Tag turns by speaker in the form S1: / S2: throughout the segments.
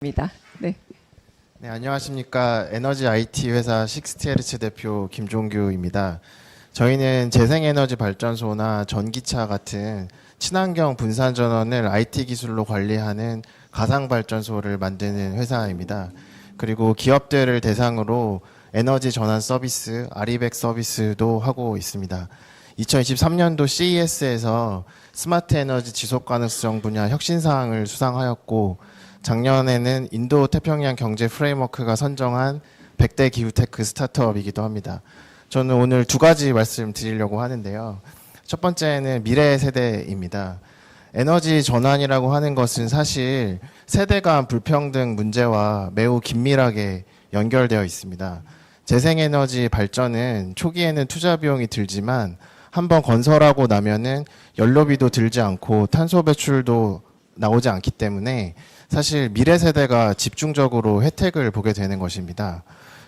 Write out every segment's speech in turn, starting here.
S1: 입니다. 네.
S2: 네, 안녕하십니까. 에너지 IT 회사 60Hz 대표 김종규입니다. 저희는 재생에너지 발전소나 전기차 같은 친환경 분산 전원을 IT 기술로 관리하는 가상 발전소를 만드는 회사입니다. 그리고 기업들을 대상으로 에너지 전환 서비스, 아리백 서비스도 하고 있습니다. 2023년도 CES에서 스마트 에너지 지속 가능성 분야 혁신사항을 수상하였고, 작년에는 인도 태평양 경제 프레임워크가 선정한 100대 기후테크 스타트업이기도 합니다. 저는 오늘 두 가지 말씀드리려고 하는데요. 첫 번째는 미래 세대입니다. 에너지 전환이라고 하는 것은 사실 세대 간 불평등 문제와 매우 긴밀하게 연결되어 있습니다. 재생에너지 발전은 초기에는 투자 비용이 들지만 한번 건설하고 나면은 연료비도 들지 않고 탄소 배출도 나오지 않기 때문에 사실 미래 세대가 집중적으로 혜택을 보게 되는 것입니다.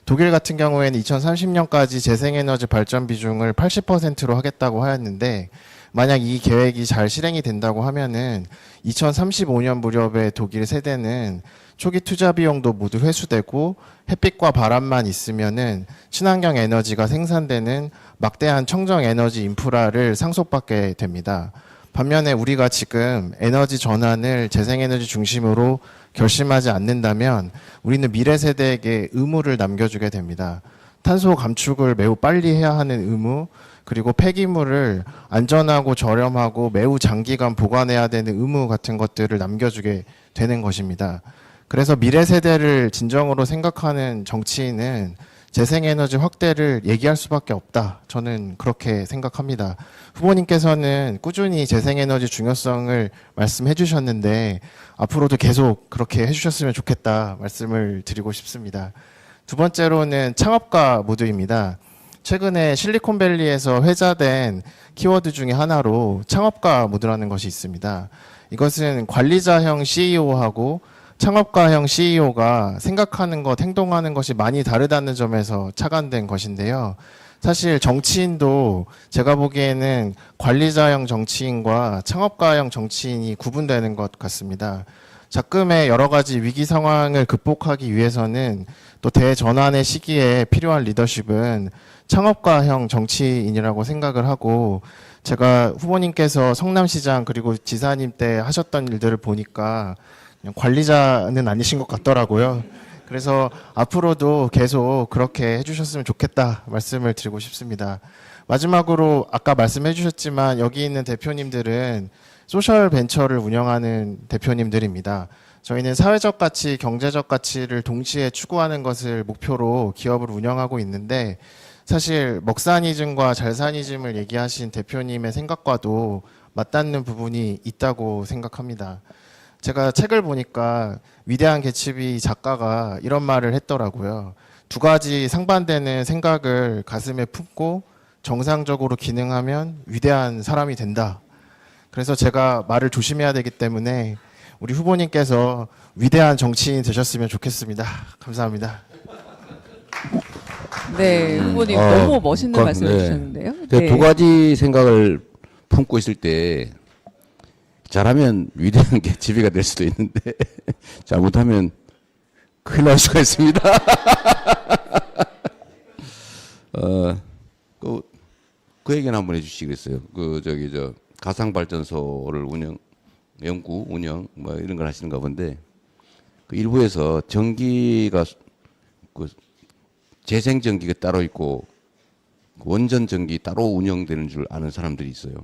S2: 독일 같은 경우에는 2030년까지 재생에너지 발전 비중을 80%로 하겠다고 하였는데, 만약 이 계획이 잘 실행이 된다고 하면은 2035년 무렵에 독일 세대는 초기 투자 비용도 모두 회수되고 햇빛과 바람만 있으면은 친환경 에너지가 생산되는 막대한 청정 에너지 인프라를 상속받게 됩니다. 반면에 우리가 지금 에너지 전환을 재생에너지 중심으로 결심하지 않는다면 우리는 미래 세대에게 의무를 남겨주게 됩니다. 탄소 감축을 매우 빨리 해야 하는 의무, 그리고 폐기물을 안전하고 저렴하고 매우 장기간 보관해야 되는 의무 같은 것들을 남겨주게 되는 것입니다. 그래서 미래 세대를 진정으로 생각하는 정치인은 재생에너지 확대를 얘기할 수밖에 없다. 저는 그렇게 생각합니다. 후보님께서는 꾸준히 재생에너지 중요성을 말씀해 주셨는데 앞으로도 계속 그렇게 해주셨으면 좋겠다 말씀을 드리고 싶습니다. 두 번째로는 창업가 모드입니다. 최근에 실리콘밸리에서 회자된 키워드 중에 하나로 창업가 모드라는 것이 있습니다. 이것은 관리자형 CEO하고 창업가형 CEO가 생각하는 것, 행동하는 것이 많이 다르다는 점에서 착안된 것인데요. 사실 정치인도 제가 보기에는 관리자형 정치인과 창업가형 정치인이 구분되는 것 같습니다. 작금의 여러 가지 위기 상황을 극복하기 위해서는 또 대전환의 시기에 필요한 리더십은 창업가형 정치인이라고 생각을 하고, 제가 후보님께서 성남시장 그리고 지사님 때 하셨던 일들을 보니까 관리자는 아니신 것 같더라고요. 그래서 앞으로도 계속 그렇게 해주셨으면 좋겠다 말씀을 드리고 싶습니다. 마지막으로 아까 말씀해 주셨지만 여기 있는 대표님들은 소셜 벤처를 운영하는 대표님들입니다. 저희는 사회적 가치, 경제적 가치를 동시에 추구하는 것을 목표로 기업을 운영하고 있는데, 사실 먹사니즘과 잘사니즘을 얘기하신 대표님의 생각과도 맞닿는 부분이 있다고 생각합니다. 제가 책을 보니까 위대한 개츠비 작가가 이런 말을 했더라고요. 두 가지 상반되는 생각을 가슴에 품고 정상적으로 기능하면 위대한 사람이 된다. 그래서 제가 말을 조심해야 되기 때문에 우리 후보님께서 위대한 정치인이 되셨으면 좋겠습니다. 감사합니다.
S1: 네, 후보님 너무 멋있는 말씀 해주셨는데요. 네.
S3: 두 가지 생각을 품고 있을 때 잘하면 위대한 게 지비가 될 수도 있는데 잘못하면 큰일 날 수가 있습니다. 그 얘기는 한번 해주시겠어요? 가상 발전소를 연구, 운영 뭐 이런 걸 하시는가 본데, 그 일부에서 전기가 재생 전기가 따로 있고 원전 전기 따로 운영되는 줄 아는 사람들이 있어요.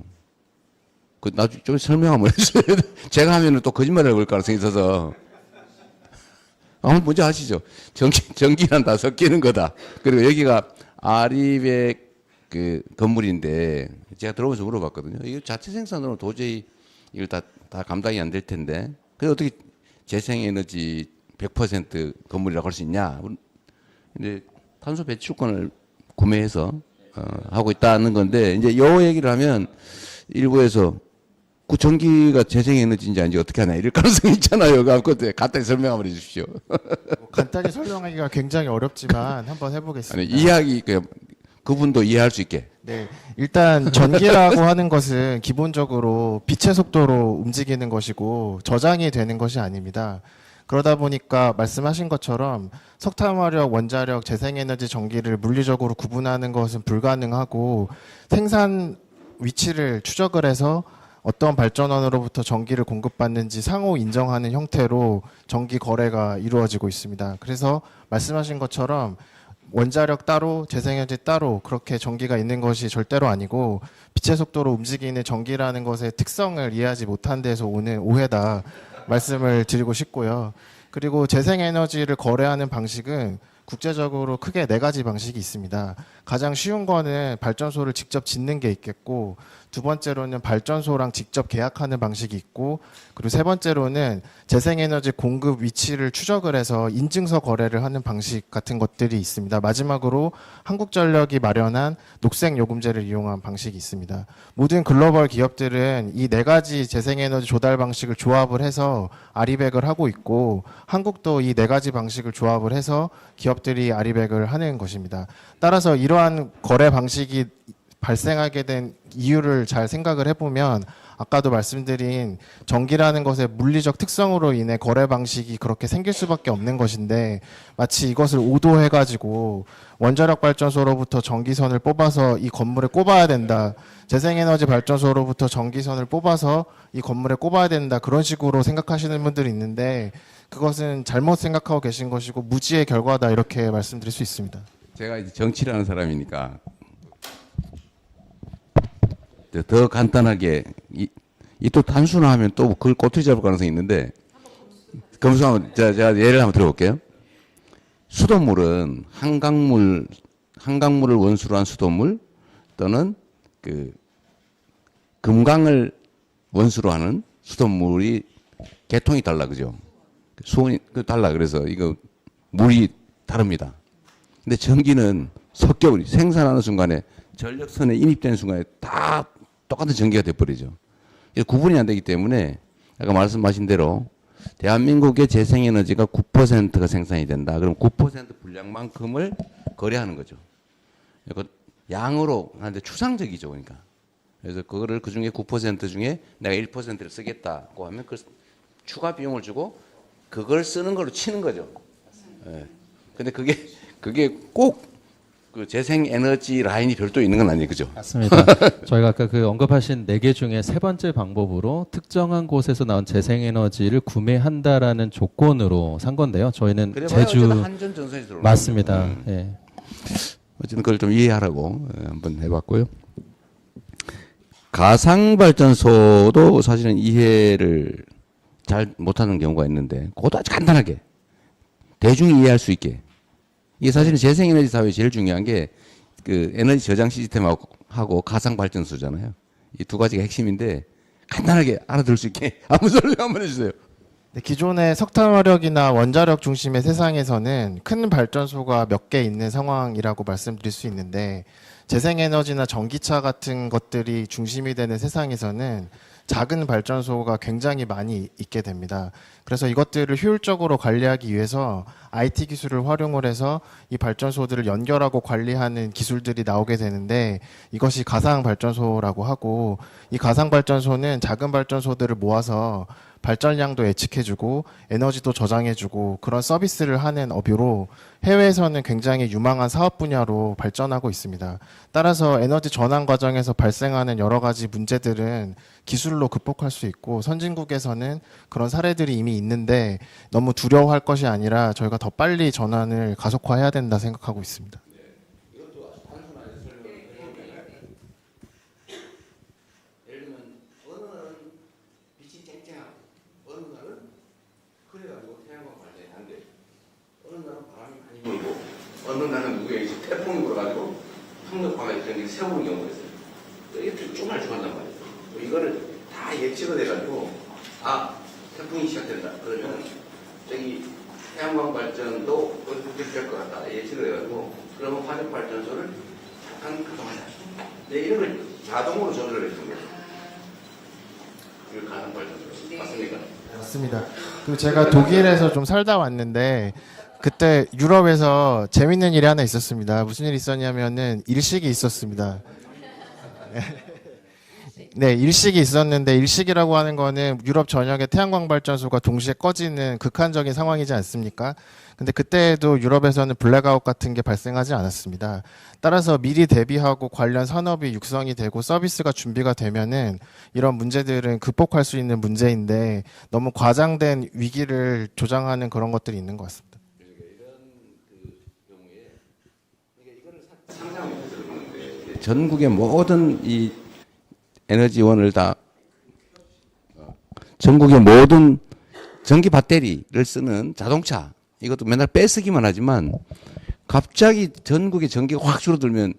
S3: 나중에 좀 설명 한번 해주세요. 제가 하면은 또 거짓말을 걸 가능성이 있어서. 한번 먼저 하시죠. 전기랑 다 섞이는 거다. 그리고 여기가 아리백 건물인데, 제가 들어오면서 물어봤거든요. 이거 자체 생산으로 도저히 이걸 다 감당이 안 될 텐데, 그래서 어떻게 재생에너지 100% 건물이라고 할 수 있냐. 근데 탄소 배출권을 구매해서 하고 있다는 건데, 이제 요 얘기를 하면 일부에서 그 전기가 재생에너지인지 아닌지 어떻게 하나 이럴 가능성이 있잖아요. 그때 간단히 설명 한번 해주십시오.
S2: 간단히 설명하기가 굉장히 어렵지만 한번 해보겠습니다.
S3: 이해하기, 그분도 이해할 수 있게.
S2: 네, 일단 전기라고 하는 것은 기본적으로 빛의 속도로 움직이는 것이고 저장이 되는 것이 아닙니다. 그러다 보니까 말씀하신 것처럼 석탄화력, 원자력, 재생에너지, 전기를 물리적으로 구분하는 것은 불가능하고 생산 위치를 추적을 해서 어떤 발전원으로부터 전기를 공급받는지 상호 인정하는 형태로 전기 거래가 이루어지고 있습니다. 그래서 말씀하신 것처럼 원자력 따로, 재생에너지 따로 그렇게 전기가 있는 것이 절대로 아니고 빛의 속도로 움직이는 전기라는 것의 특성을 이해하지 못한 데서 오는 오해다 말씀을 드리고 싶고요. 그리고 재생에너지를 거래하는 방식은 국제적으로 크게 4가지 방식이 있습니다. 가장 쉬운 거는 발전소를 직접 짓는 게 있겠고, 두 번째로는 발전소랑 직접 계약하는 방식이 있고, 그리고 세 번째로는 재생에너지 공급 위치를 추적을 해서 인증서 거래를 하는 방식 같은 것들이 있습니다. 마지막으로 한국전력이 마련한 녹색요금제를 이용한 방식이 있습니다. 모든 글로벌 기업들은 이 4가지 재생에너지 조달 방식을 조합을 해서 아리백을 하고 있고, 한국도 이 4가지 방식을 조합을 해서 기업들이 아리백을 하는 것입니다. 따라서 이러한 거래 방식이 발생하게 된 이유를 잘 생각을 해보면 아까도 말씀드린 전기라는 것의 물리적 특성으로 인해 거래 방식이 그렇게 생길 수밖에 없는 것인데, 마치 이것을 오도해가지고 원자력 발전소로부터 전기선을 뽑아서 이 건물에 꼽아야 된다, 재생에너지 발전소로부터 전기선을 뽑아서 이 건물에 꼽아야 된다, 그런 식으로 생각하시는 분들이 있는데 그것은 잘못 생각하고 계신 것이고 무지의 결과다, 이렇게 말씀드릴 수 있습니다.
S3: 제가 이제 정치를 하는 사람이니까 더 간단하게 이 또 단순화하면 또 그걸 꼬투리 잡을 가능성이 있는데, 검수하면 제가 예를 한번 들어볼게요. 수돗물은 한강물을 원수로 한 수돗물 또는 그 금강을 원수로 하는 수돗물이 계통이 달라, 그죠? 수온이 달라. 그래서 이거 물이 다릅니다. 근데 전기는 섞여버리, 생산하는 순간에 전력선에 인입되는 순간에 다 똑같은 전기가 돼버리죠. 구분이 안 되기 때문에 아까 말씀하신 대로 대한민국의 재생에너지가 9%가 생산이 된다. 그럼 9% 분량만큼을 거래하는 거죠. 양으로 하는데 추상적이죠, 그러니까. 그래서 그거를 그 중에 9% 중에 내가 1%를 쓰겠다고 하면 그 추가 비용을 주고 그걸 쓰는 걸로 치는 거죠. 예. 근데 그게 꼭 그 재생에너지 라인이 별도 있는 건 아니에요, 그죠?
S4: 맞습니다. 저희가 아까 그 언급하신 4개 중에 세 번째 방법으로 특정한 곳에서 나온 재생에너지를 구매한다라는 조건으로 산 건데요. 저희는 제주
S3: 한전 전선이 들어오는
S4: 맞습니다. 예.
S3: 어쨌든 그걸 좀 이해하라고 한번 해봤고요. 가상 발전소도 사실은 이해를 잘 못하는 경우가 있는데, 그것도 아주 간단하게 대중이 이해할 수 있게. 이게 사실은 재생에너지 사회에 제일 중요한 게 그 에너지 저장 시스템하고 가상 발전소잖아요. 이 두 가지가 핵심인데 간단하게 알아들을 수 있게 아무 설명 한번 해주세요.
S2: 네, 기존의 석탄화력이나 원자력 중심의 세상에서는 큰 발전소가 몇 개 있는 상황이라고 말씀드릴 수 있는데, 재생에너지나 전기차 같은 것들이 중심이 되는 세상에서는 작은 발전소가 굉장히 많이 있게 됩니다. 그래서 이것들을 효율적으로 관리하기 위해서 IT 기술을 활용을 해서 이 발전소들을 연결하고 관리하는 기술들이 나오게 되는데, 이것이 가상 발전소라고 하고, 이 가상 발전소는 작은 발전소들을 모아서 발전량도 예측해주고 에너지도 저장해주고 그런 서비스를 하는 업으로 해외에서는 굉장히 유망한 사업 분야로 발전하고 있습니다. 따라서 에너지 전환 과정에서 발생하는 여러 가지 문제들은 기술로 극복할 수 있고, 선진국에서는 그런 사례들이 이미 있는데 너무 두려워할 것이 아니라 저희가 더 빨리 전환을 가속화해야 된다 생각하고 있습니다.
S3: 어느 날은 누구의 태풍이 불어가지고 풍력화가 그런 게 세우는 경우가 있어요. 이게 쪼말쪼말단 말이에요. 이거를 다 예측을 해가지고, 태풍이 시작된다. 그러면 저기 태양광 발전도 어떻게 될 것 같다. 예측을 해가지고, 그러면 화력 발전소를 잠깐 그동안에 이런 걸 자동으로 조절을 해주는 거예요. 이거 가상 발전소 맞습니까?
S2: 맞습니다. 그리고 제가 독일에서 좀 살다 왔는데 그때 유럽에서 재밌는 일이 하나 있었습니다. 무슨 일이 있었냐면은 일식이 있었습니다. 네, 일식이 있었는데 일식이라고 하는 거는 유럽 전역의 태양광 발전소가 동시에 꺼지는 극한적인 상황이지 않습니까? 근데 그때도 유럽에서는 블랙아웃 같은 게 발생하지 않았습니다. 따라서 미리 대비하고 관련 산업이 육성이 되고 서비스가 준비가 되면은 이런 문제들은 극복할 수 있는 문제인데 너무 과장된 위기를 조장하는 그런 것들이 있는 것 같습니다.
S3: 전국의 모든 이 에너지원을 다 전국의 모든 전기 배터리를 쓰는 자동차 이것도 맨날 빼쓰기만 하지만 갑자기 전국에 전기가 확 줄어들면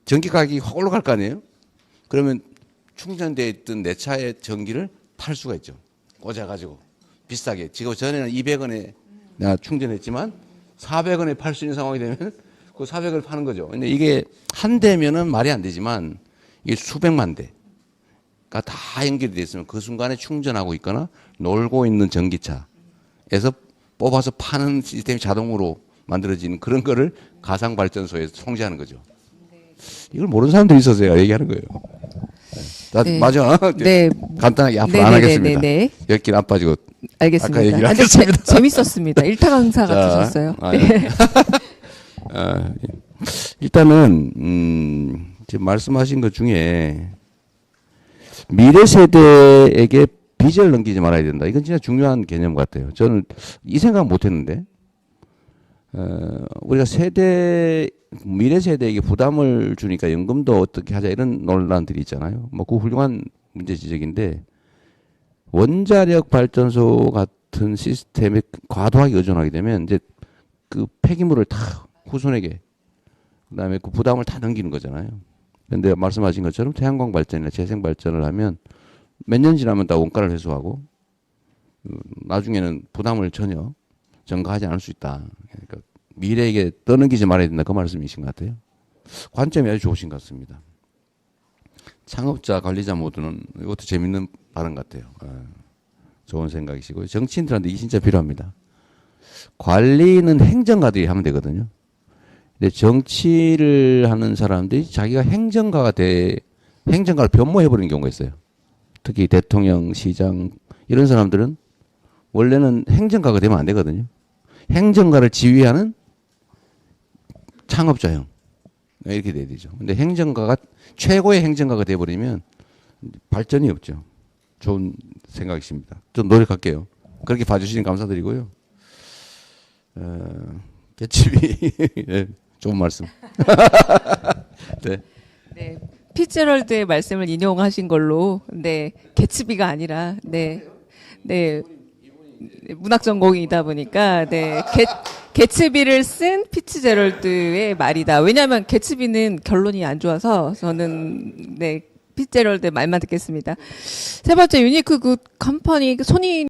S3: 전기 가격이 확 올라갈 거 아니에요? 그러면 충전되어 있던 내 차의 전기를 팔 수가 있죠. 꽂아가지고 비싸게. 지금 전에는 200원에 내가 충전했지만 400원에 팔 수 있는 상황이 되면 그 400원을 파는 거죠. 근데 이게 한 대면은 말이 안 되지만 이게 수백만 대가 다 연결이 돼 있으면 그 순간에 충전하고 있거나 놀고 있는 전기차에서 뽑아서 파는 시스템이 자동으로 만들어지는 그런 거를 가상발전소에서 통제하는 거죠. 이걸 모르는 사람들이 있어서 제가 얘기하는 거예요.
S1: 네.
S3: 맞아.
S1: 네.
S3: 간단하게 앞으로 안 하겠습니다.
S1: 네.
S3: 엮긴 안 빠지고.
S1: 알겠습니다.
S3: 아까 얘기를
S1: 근데
S3: 하셨습니다.
S1: 재밌었습니다. 일타 강사
S3: 자,
S1: 같으셨어요.
S3: 아,
S1: 네.
S3: 일단은 지금 말씀하신 것 중에 미래 세대에게 빚을 넘기지 말아야 된다. 이건 진짜 중요한 개념 같아요. 저는 이 생각 못 했는데 우리가 미래 세대에게 부담을 주니까 연금도 어떻게 하자 이런 논란들이 있잖아요. 뭐 그 훌륭한 문제 지적인데 원자력 발전소 같은 시스템에 과도하게 의존하게 되면 이제 그 폐기물을 다 후손에게 그다음에 그 부담을 다 넘기는 거잖아요. 그런데 말씀하신 것처럼 태양광 발전이나 재생 발전을 하면 몇 년 지나면 다 원가를 회수하고 나중에는 부담을 전혀 전가하지 않을 수 있다. 그러니까 미래에게 떠넘기지 말아야 된다. 그 말씀이신 것 같아요. 관점이 아주 좋으신 것 같습니다. 창업자, 관리자 모두는 이것도 재밌는 발언 같아요. 좋은 생각이시고요. 정치인들한테 이게 진짜 필요합니다. 관리는 행정가들이 하면 되거든요. 근데 정치를 하는 사람들이 자기가 행정가를 변모해버리는 경우가 있어요. 특히 대통령, 시장 이런 사람들은 원래는 행정가가 되면 안 되거든요. 행정가를 지휘하는 창업자형 이렇게 돼야 되죠. 근데 행정가가 최고의 행정가가 돼버리면 발전이 없죠. 좋은 생각이십니다. 좀 노력할게요. 그렇게 봐주시니 감사드리고요. 개츠비 네, 좋은 말씀. 네.
S1: 네. 피츠럴드의 말씀을 인용하신 걸로, 네, 개츠비가 아니라, 네, 네, 문학 전공이다 보니까, 네, 개츠비를 쓴 피츠제럴드의 말이다. 왜냐하면 개츠비는 결론이 안 좋아서 저는 네, 피츠제럴드의 말만 듣겠습니다. 세 번째 유니크 굿 컴퍼니 손이